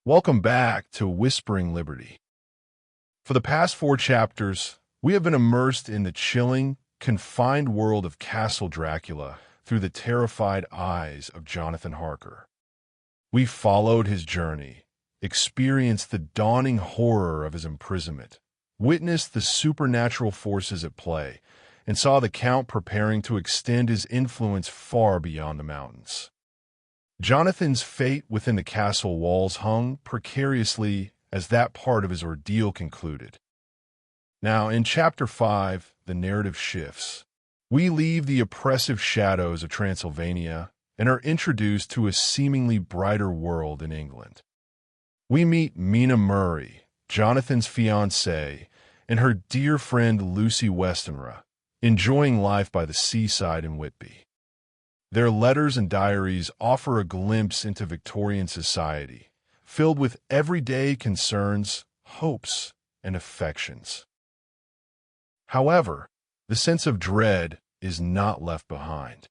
Welcome back to Whispering Liberty. For the past 4 chapters, we have been immersed in the chilling, confined world of Castle Dracula through the terrified eyes of Jonathan Harker. We followed his journey, experienced the dawning horror of his imprisonment, witnessed the supernatural forces at play, and saw the Count preparing to extend his influence far beyond the mountains. Jonathan's fate within the castle walls hung precariously as that part of his ordeal concluded. Now, in Chapter 5, the narrative shifts. We leave the oppressive shadows of Transylvania and are introduced to a seemingly brighter world in England. We meet Mina Murray, Jonathan's fiancée, and her dear friend Lucy Westenra, enjoying life by the seaside in Whitby. Their letters and diaries offer a glimpse into Victorian society, filled with everyday concerns, hopes, and affections. However, the sense of dread is not left behind.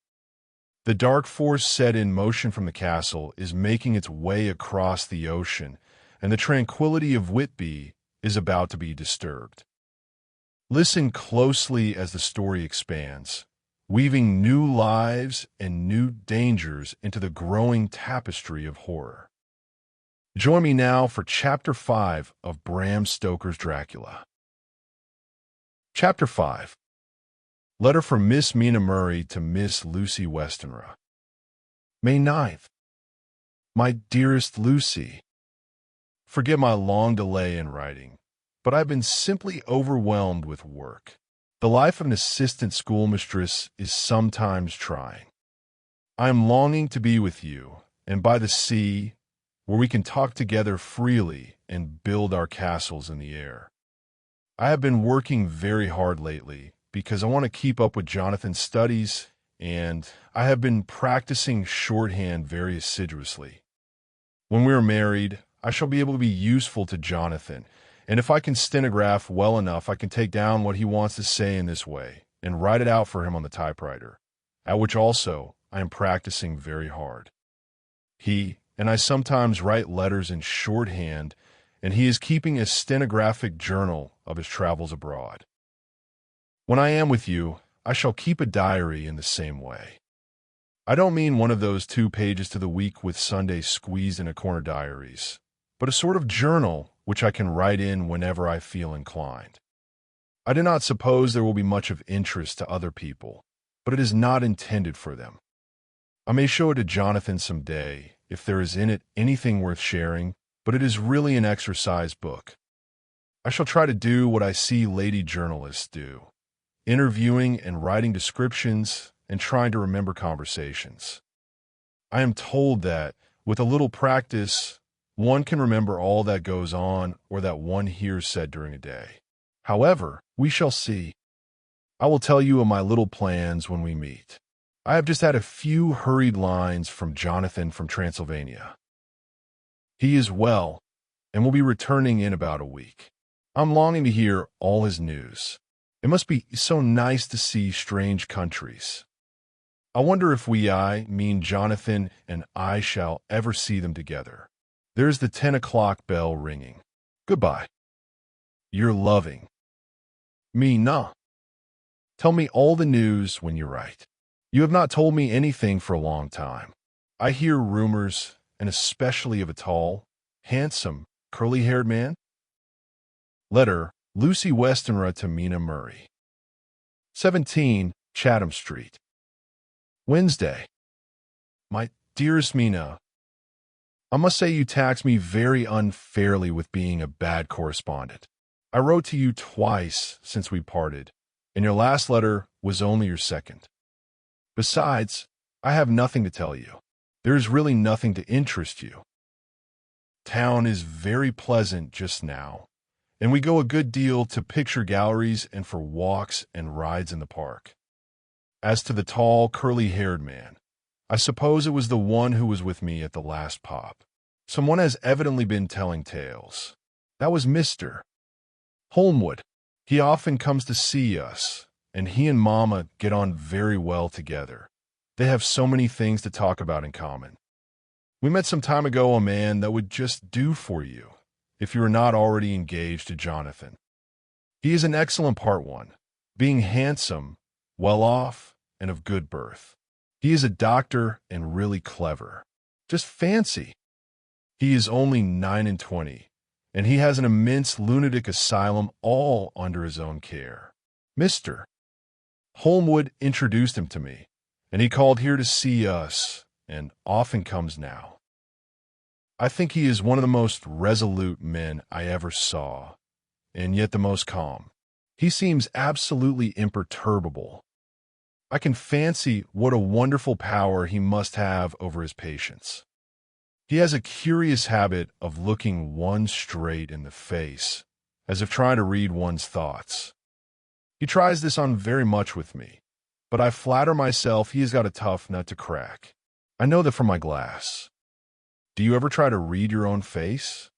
The dark force set in motion from the castle is making its way across the ocean, and the tranquility of Whitby is about to be disturbed. Listen closely as the story expands, weaving new lives and new dangers into the growing tapestry of horror. Join me now for Chapter 5 of Bram Stoker's Dracula. Chapter 5. Letter from Miss Mina Murray to Miss Lucy Westenra. May 9th. My dearest Lucy, forgive my long delay in writing, but I've been simply overwhelmed with work. The life of an assistant schoolmistress is sometimes trying. I am longing to be with you, and by the sea, where we can talk together freely and build our castles in the air. I have been working very hard lately because I want to keep up with Jonathan's studies, and I have been practicing shorthand very assiduously. When we are married, I shall be able to be useful to Jonathan, and if I can stenograph well enough, I can take down what he wants to say in this way and write it out for him on the typewriter, at which also I am practicing very hard. He and I sometimes write letters in shorthand, and he is keeping a stenographic journal of his travels abroad. When I am with you, I shall keep a diary in the same way. I don't mean one of those 2 pages to the week with Sunday squeezed in a corner diaries, but a sort of journal which I can write in whenever I feel inclined. I do not suppose there will be much of interest to other people, but it is not intended for them. I may show it to Jonathan some day, if there is in it anything worth sharing, but it is really an exercise book. I shall try to do what I see lady journalists do, interviewing and writing descriptions and trying to remember conversations. I am told that, with a little practice, one can remember all that goes on or that one hears said during a day. However, we shall see. I will tell you of my little plans when we meet. I have just had a few hurried lines from Jonathan from Transylvania. He is well and will be returning in about a week. I'm longing to hear all his news. It must be so nice to see strange countries. I wonder if I mean Jonathan and I shall ever see them together. There's the 10 o'clock bell ringing. Goodbye. Your loving Mina. Tell me all the news when you write. You have not told me anything for a long time. I hear rumors, and especially of a tall, handsome, curly-haired man. Letter, Lucy Westenra to Mina Murray. 17, Chatham Street. Wednesday. My dearest Mina, I must say you tax me very unfairly with being a bad correspondent. I wrote to you twice since we parted, and your last letter was only your second. Besides, I have nothing to tell you. There is really nothing to interest you. Town is very pleasant just now, and we go a good deal to picture galleries and for walks and rides in the park. As to the tall, curly-haired man, I suppose it was the one who was with me at the last pop. Someone has evidently been telling tales. That was Mr. Holmwood. He often comes to see us, and he and Mama get on very well together. They have so many things to talk about in common. We met some time ago a man that would just do for you, if you are not already engaged to Jonathan. He is an excellent part one, being handsome, well-off, and of good birth. He is a doctor and really clever. Just fancy. He is only 29, and he has an immense lunatic asylum all under his own care. Mr. Holmwood introduced him to me, and he called here to see us, and often comes now. I think he is one of the most resolute men I ever saw, and yet the most calm. He seems absolutely imperturbable. I can fancy what a wonderful power he must have over his patients. He has a curious habit of looking one straight in the face, as if trying to read one's thoughts. He tries this on very much with me, but I flatter myself he has got a tough nut to crack. I know that from my glass. Do you ever try to read your own face?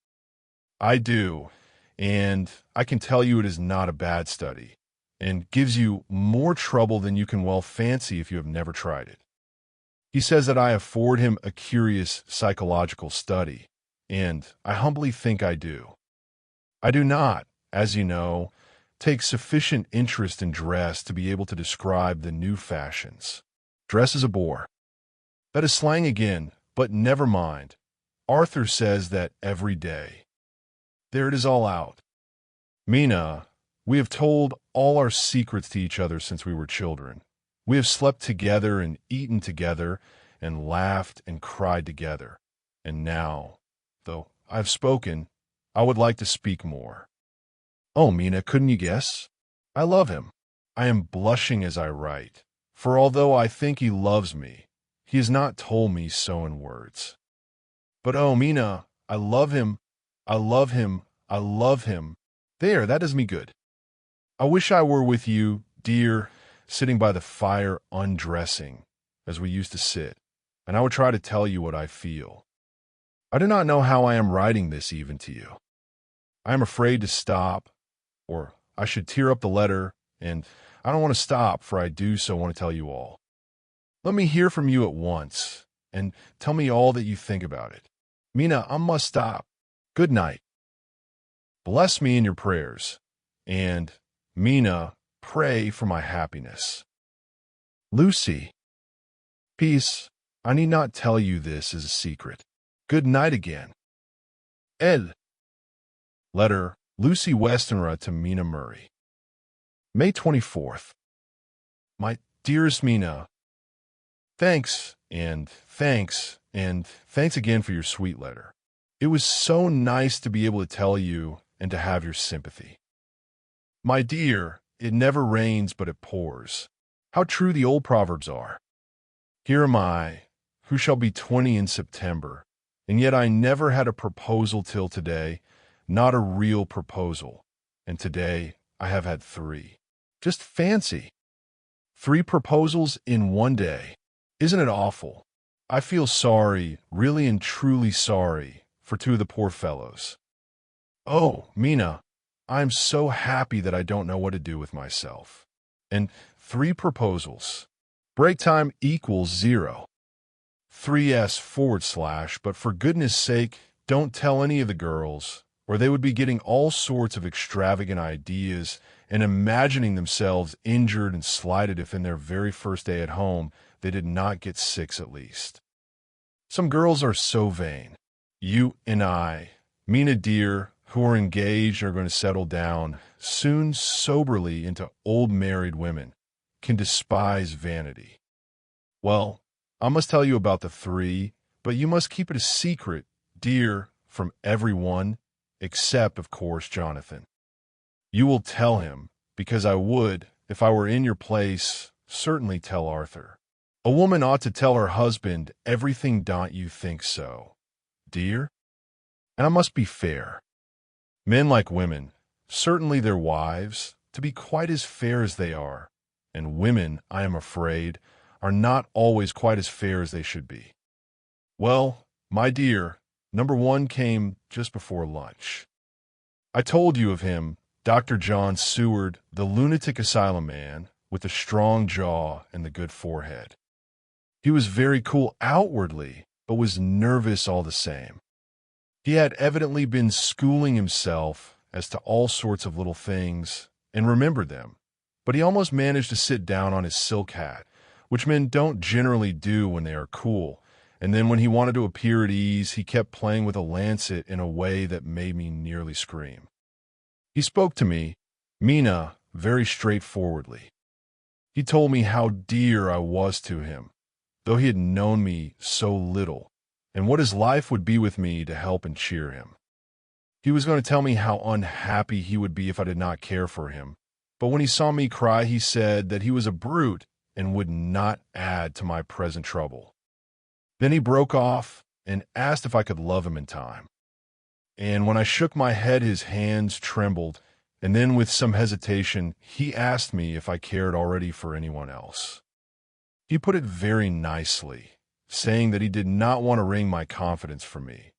I do, and I can tell you it is not a bad study, and gives you more trouble than you can well fancy if you have never tried it. He says that I afford him a curious psychological study, and I humbly think I do. I do not, as you know, take sufficient interest in dress to be able to describe the new fashions. Dress is a bore. That is slang again, but never mind. Arthur says that every day. There it is all out. Mina, we have told all our secrets to each other since we were children. We have slept together and eaten together and laughed and cried together. And now, though I have spoken, I would like to speak more. Oh, Mina, couldn't you guess? I love him. I am blushing as I write, for although I think he loves me, he has not told me so in words. But oh, Mina, I love him, I love him, I love him. There, that does me good. I wish I were with you, dear, sitting by the fire undressing, as we used to sit, and I would try to tell you what I feel. I do not know how I am writing this even to you. I am afraid to stop, or I should tear up the letter, and I don't want to stop, for I do so want to tell you all. Let me hear from you at once, and tell me all that you think about it. Mina, I must stop. Good night. Bless me in your prayers, and, Mina, pray for my happiness. Lucy. Peace. I need not tell you this as a secret. Good night again. Ed. Letter, Lucy Westenra to Mina Murray. May 24th. My dearest Mina, thanks again for your sweet letter. It was so nice to be able to tell you and to have your sympathy. My dear, it never rains but it pours. How true the old proverbs are. Here am I, who shall be 20 in September, and yet I never had a proposal till today, not a real proposal, and today I have had 3. Just fancy. 3 proposals in one day. Isn't it awful? I feel sorry, really and truly sorry, for 2 of the poor fellows. Oh, Mina, I am so happy that I don't know what to do with myself. And 3 proposals. Break time equals 0. 3s/, but for goodness sake, don't tell any of the girls, or they would be getting all sorts of extravagant ideas and imagining themselves injured and slighted if in their very first day at home they did not get 6 at least. Some girls are so vain. You and I, Mina dear, who are engaged and are going to settle down, soon soberly into old married women, can despise vanity. Well, I must tell you about the 3, but you must keep it a secret, dear, from everyone, except, of course, Jonathan. You will tell him, because I would, if I were in your place, certainly tell Arthur. A woman ought to tell her husband everything, don't you think so, dear? And I must be fair. Men like women, certainly their wives, to be quite as fair as they are, and women, I am afraid, are not always quite as fair as they should be. Well, my dear, number 1 came just before lunch. I told you of him, Dr. John Seward, the lunatic asylum man, with the strong jaw and the good forehead. He was very cool outwardly, but was nervous all the same. He had evidently been schooling himself as to all sorts of little things and remembered them, but he almost managed to sit down on his silk hat, which men don't generally do when they are cool, and then when he wanted to appear at ease, he kept playing with a lancet in a way that made me nearly scream. He spoke to me, Mina, very straightforwardly. He told me how dear I was to him, though he had known me so little, and what his life would be with me to help and cheer him. He was going to tell me how unhappy he would be if I did not care for him, but when he saw me cry, he said that he was a brute and would not add to my present trouble. Then he broke off and asked if I could love him in time. And when I shook my head, his hands trembled, and then with some hesitation, he asked me if I cared already for anyone else. He put it very nicely, saying that he did not want to wring my confidence from me,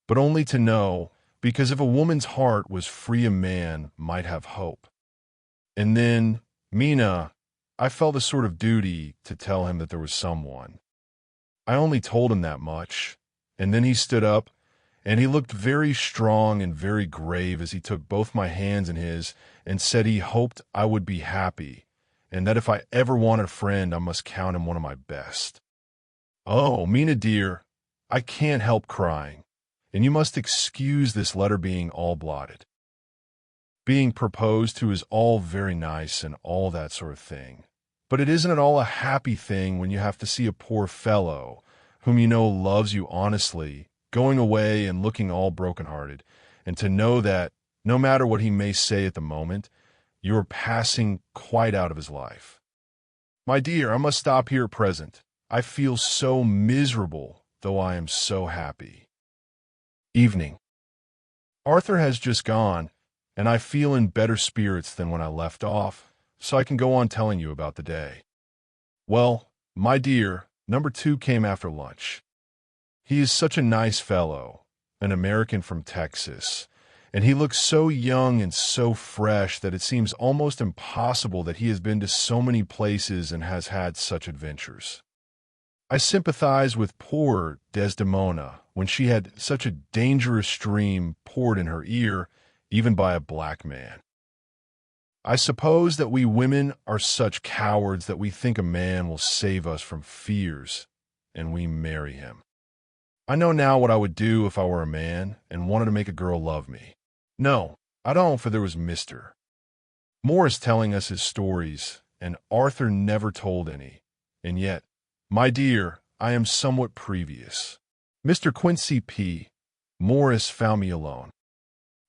but only to know, because if a woman's heart was free, a man might have hope. And then, Mina, I felt a sort of duty to tell him that there was someone. I only told him that much, and then he stood up, and he looked very strong and very grave as he took both my hands in his and said he hoped I would be happy, and that if I ever wanted a friend, I must count him one of my best. Oh, Mina dear, I can't help crying, and you must excuse this letter being all blotted. Being proposed to is all very nice and all that sort of thing, but it isn't at all a happy thing when you have to see a poor fellow, whom you know loves you honestly, going away and looking all broken-hearted, and to know that, no matter what he may say at the moment, you are passing quite out of his life. My dear, I must stop here at present. I feel so miserable, though I am so happy. Evening. Arthur has just gone, and I feel in better spirits than when I left off, so I can go on telling you about the day. Well, my dear, number 2 came after lunch. He is such a nice fellow, an American from Texas, and he looks so young and so fresh that it seems almost impossible that he has been to so many places and has had such adventures. I sympathize with poor Desdemona when she had such a dangerous dream poured in her ear, even by a black man. I suppose that we women are such cowards that we think a man will save us from fears, and we marry him. I know now what I would do if I were a man and wanted to make a girl love me. No, I don't, for there was Mr. Morris telling us his stories, and Arthur never told any, and yet, my dear, I am somewhat previous. Mr. Quincy P. Morris found me alone.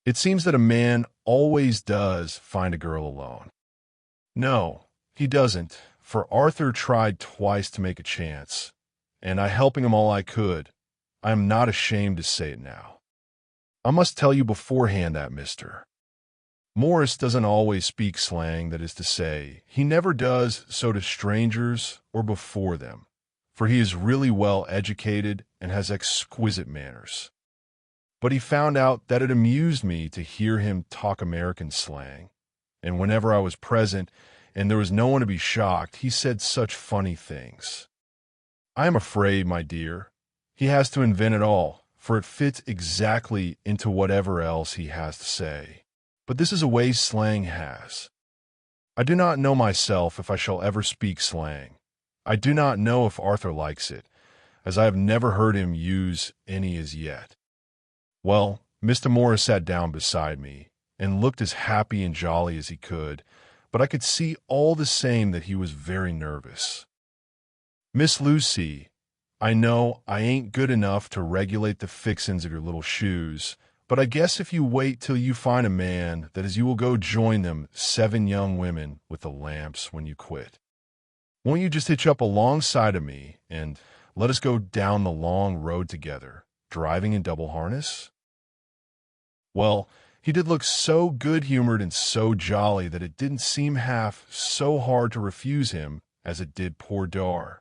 It seems that a man always does find a girl alone. No, he doesn't, for Arthur tried twice to make a chance, and I helping him all I could. I am not ashamed to say it now. I must tell you beforehand that Mr. Morris doesn't always speak slang, that is to say, he never does so to strangers or before them, for he is really well educated and has exquisite manners. But he found out that it amused me to hear him talk American slang, and whenever I was present and there was no one to be shocked, he said such funny things. I am afraid, my dear, he has to invent it all, for it fits exactly into whatever else he has to say. But this is a way slang has. I do not know myself if I shall ever speak slang. I do not know if Arthur likes it, as I have never heard him use any as yet. Well, Mr. Morris sat down beside me and looked as happy and jolly as he could, but I could see all the same that he was very nervous. Miss Lucy, I know I ain't good enough to regulate the fixins of your little shoes, but I guess if you wait till you find a man, that is you will go join them 7 young women with the lamps when you quit. Won't you just hitch up alongside of me and let us go down the long road together, driving in double harness? Well, he did look so good-humored and so jolly that it didn't seem half so hard to refuse him as it did poor Dar.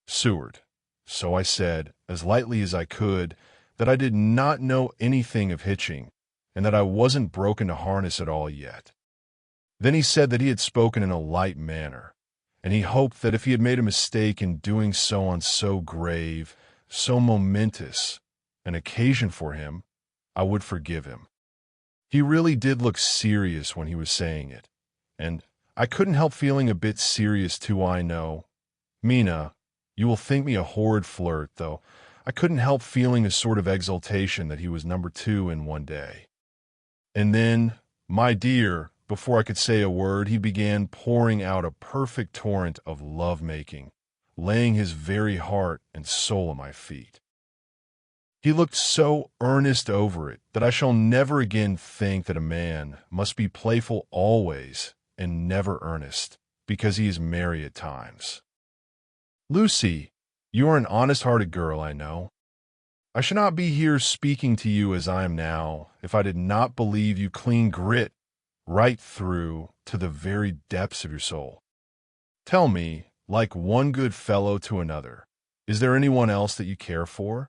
Seward, so I said, as lightly as I could, that I did not know anything of hitching, and that I wasn't broken to harness at all yet. Then he said that he had spoken in a light manner, and he hoped that if he had made a mistake in doing so on so grave, so momentous an occasion for him, I would forgive him. He really did look serious when he was saying it, and I couldn't help feeling a bit serious too, I know. Mina, you will think me a horrid flirt, though I couldn't help feeling a sort of exultation that he was number 2 in one day. And then, my dear, before I could say a word, he began pouring out a perfect torrent of love-making, laying his very heart and soul at my feet. He looked so earnest over it that I shall never again think that a man must be playful always and never earnest, because he is merry at times. Lucy, you are an honest-hearted girl, I know. I should not be here speaking to you as I am now if I did not believe you clean grit right through to the very depths of your soul. Tell me, like one good fellow to another, is there anyone else that you care for?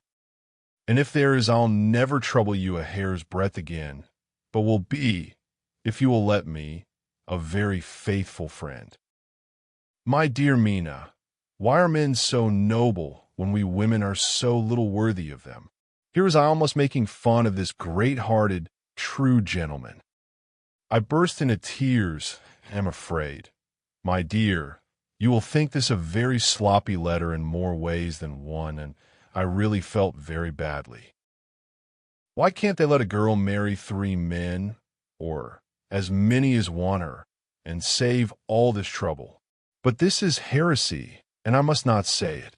And if there is, I'll never trouble you a hair's breadth again, but will be, if you will let me, a very faithful friend. My dear Mina, why are men so noble when we women are so little worthy of them? Here was I almost making fun of this great-hearted, true gentleman. I burst into tears, am afraid. My dear, you will think this a very sloppy letter in more ways than one, and I really felt very badly. Why can't they let a girl marry 3 men, or as many as want her, and save all this trouble? But this is heresy, and I must not say it.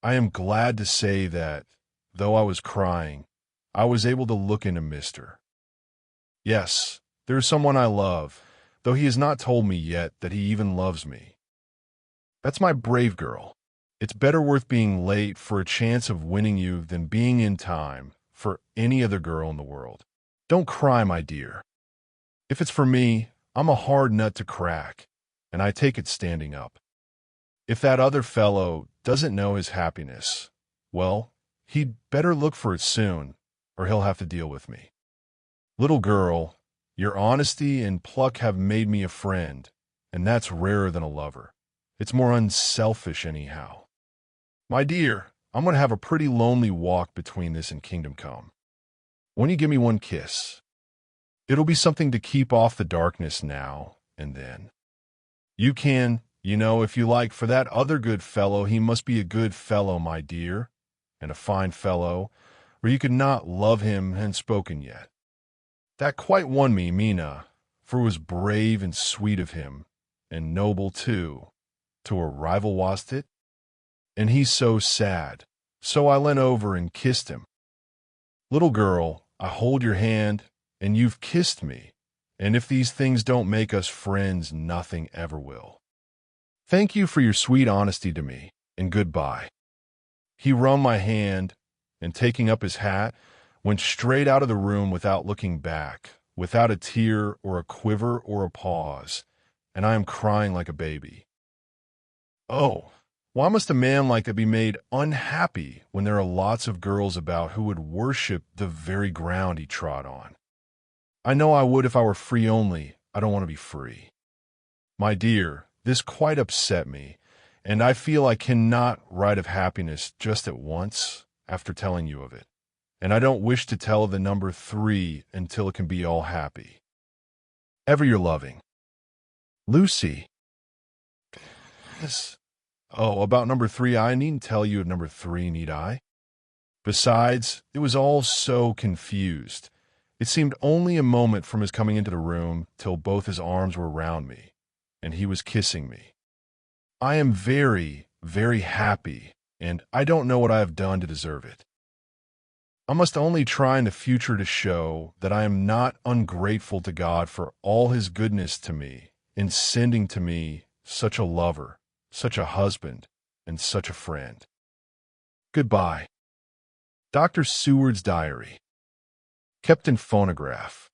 I am glad to say that, though I was crying, I was able to look into Mr. Yes, there is someone I love, though he has not told me yet that he even loves me. That's my brave girl. It's better worth being late for a chance of winning you than being in time for any other girl in the world. Don't cry, my dear. If it's for me, I'm a hard nut to crack, and I take it standing up. If that other fellow doesn't know his happiness, well, he'd better look for it soon, or he'll have to deal with me. Little girl, your honesty and pluck have made me a friend, and that's rarer than a lover. It's more unselfish anyhow. My dear, I'm going to have a pretty lonely walk between this and Kingdom Come. Won't you give me one kiss? It'll be something to keep off the darkness now and then. You can, if you like, for that other good fellow, he must be a good fellow, my dear, and a fine fellow, or you could not love him and spoken yet. That quite won me, Mina, for it was brave and sweet of him, and noble too, to a rival was't it? And he's so sad, so I leant over and kissed him. Little girl, I hold your hand, and you've kissed me, and if these things don't make us friends, nothing ever will. Thank you for your sweet honesty to me, and goodbye. He wrung my hand, and taking up his hat, went straight out of the room without looking back, without a tear or a quiver or a pause, and I am crying like a baby. Oh, why must a man like that be made unhappy when there are lots of girls about who would worship the very ground he trod on? I know I would if I were free, only I don't want to be free. My dear, this quite upset me, and I feel I cannot write of happiness just at once after telling you of it, and I don't wish to tell of the number 3 until it can be all happy. Ever your loving, Lucy. Yes. Oh, about number 3, I needn't tell you of number 3, need I? Besides, it was all so confused. It seemed only a moment from his coming into the room till both his arms were round me, and he was kissing me. I am very, very happy, and I don't know what I have done to deserve it. I must only try in the future to show that I am not ungrateful to God for all his goodness to me in sending to me such a lover, such a husband, and such a friend. Goodbye. Dr. Seward's Diary. Kept in phonograph.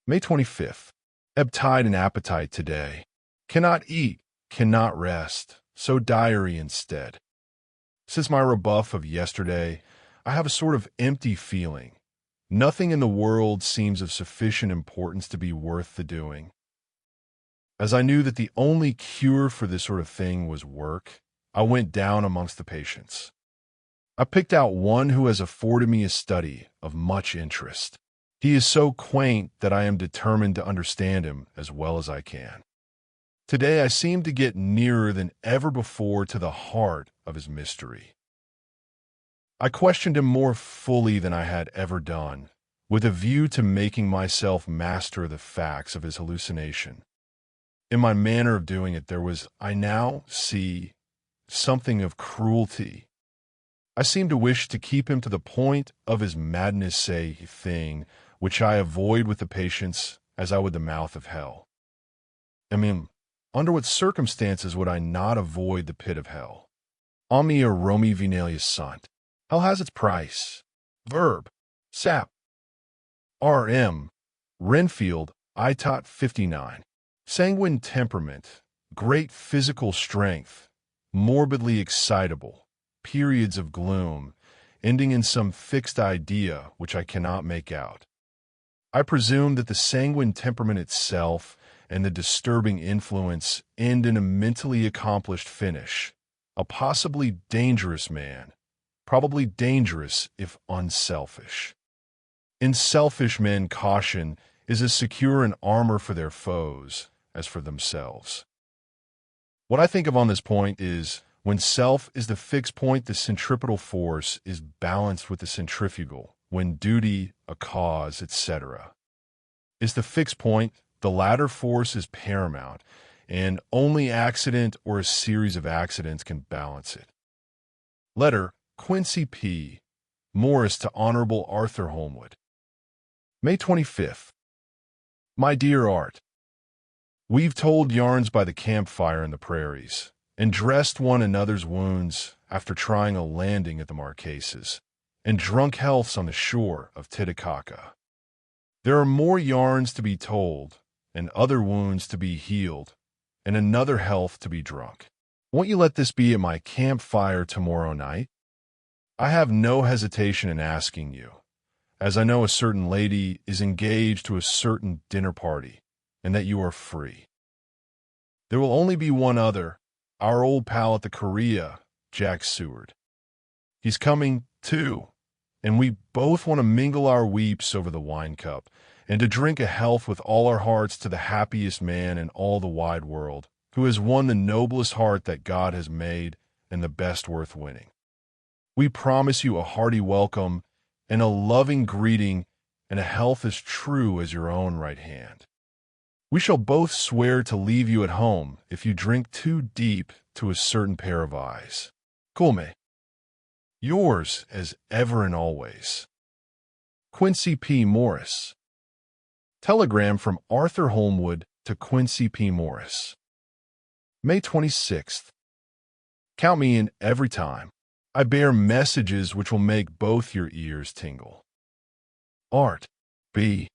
May 25th. Ebb tide and appetite today. Cannot eat, cannot rest, so diary instead. Since my rebuff of yesterday, I have a sort of empty feeling. Nothing in the world seems of sufficient importance to be worth the doing. As I knew that the only cure for this sort of thing was work, I went down amongst the patients. I picked out one who has afforded me a study of much interest. He is so quaint that I am determined to understand him as well as I can. Today I seem to get nearer than ever before to the heart of his mystery. I questioned him more fully than I had ever done, with a view to making myself master of the facts of his hallucination. In my manner of doing it, there was, I now see, something of cruelty. I seemed to wish to keep him to the point of his madness, say, thing, which I avoid with the patience as I would the mouth of hell. I mean, under what circumstances would I not avoid the pit of hell? Omnia Romi Venalius sunt. Hell has its price. Verb. Sap. R.M. Renfield, Itot 59. Sanguine temperament, great physical strength, morbidly excitable, periods of gloom, ending in some fixed idea which I cannot make out. I presume that the sanguine temperament itself and the disturbing influence end in a mentally accomplished finish, a possibly dangerous man, probably dangerous if unselfish. In selfish men, caution is as secure an armor for their foes as for themselves. What I think of on this point is, when self is the fixed point, the centripetal force is balanced with the centrifugal, when duty, a cause, etc. is the fixed point, the latter force is paramount, and only accident or a series of accidents can balance it. Letter, Quincy P. Morris to Honorable Arthur Holmwood. May 25th. My dear Art, we've told yarns by the campfire in the prairies, and dressed one another's wounds after trying a landing at the Marquesas, and drunk healths on the shore of Titicaca. There are more yarns to be told, and other wounds to be healed, and another health to be drunk. Won't you let this be at my campfire tomorrow night? I have no hesitation in asking you, as I know a certain lady is engaged to a certain dinner party, and that you are free. There will only be one other, our old pal at the Korea, Jack Seward. He's coming, too, and we both want to mingle our weeps over the wine cup, and to drink a health with all our hearts to the happiest man in all the wide world, who has won the noblest heart that God has made and the best worth winning. We promise you a hearty welcome and a loving greeting and a health as true as your own right hand. We shall both swear to leave you at home if you drink too deep to a certain pair of eyes. Come. Yours as ever and always. Quincy P. Morris. Telegram from Arthur Holmwood to Quincy P. Morris. May 26th. Count me in every time. I bear messages which will make both your ears tingle. Art. B.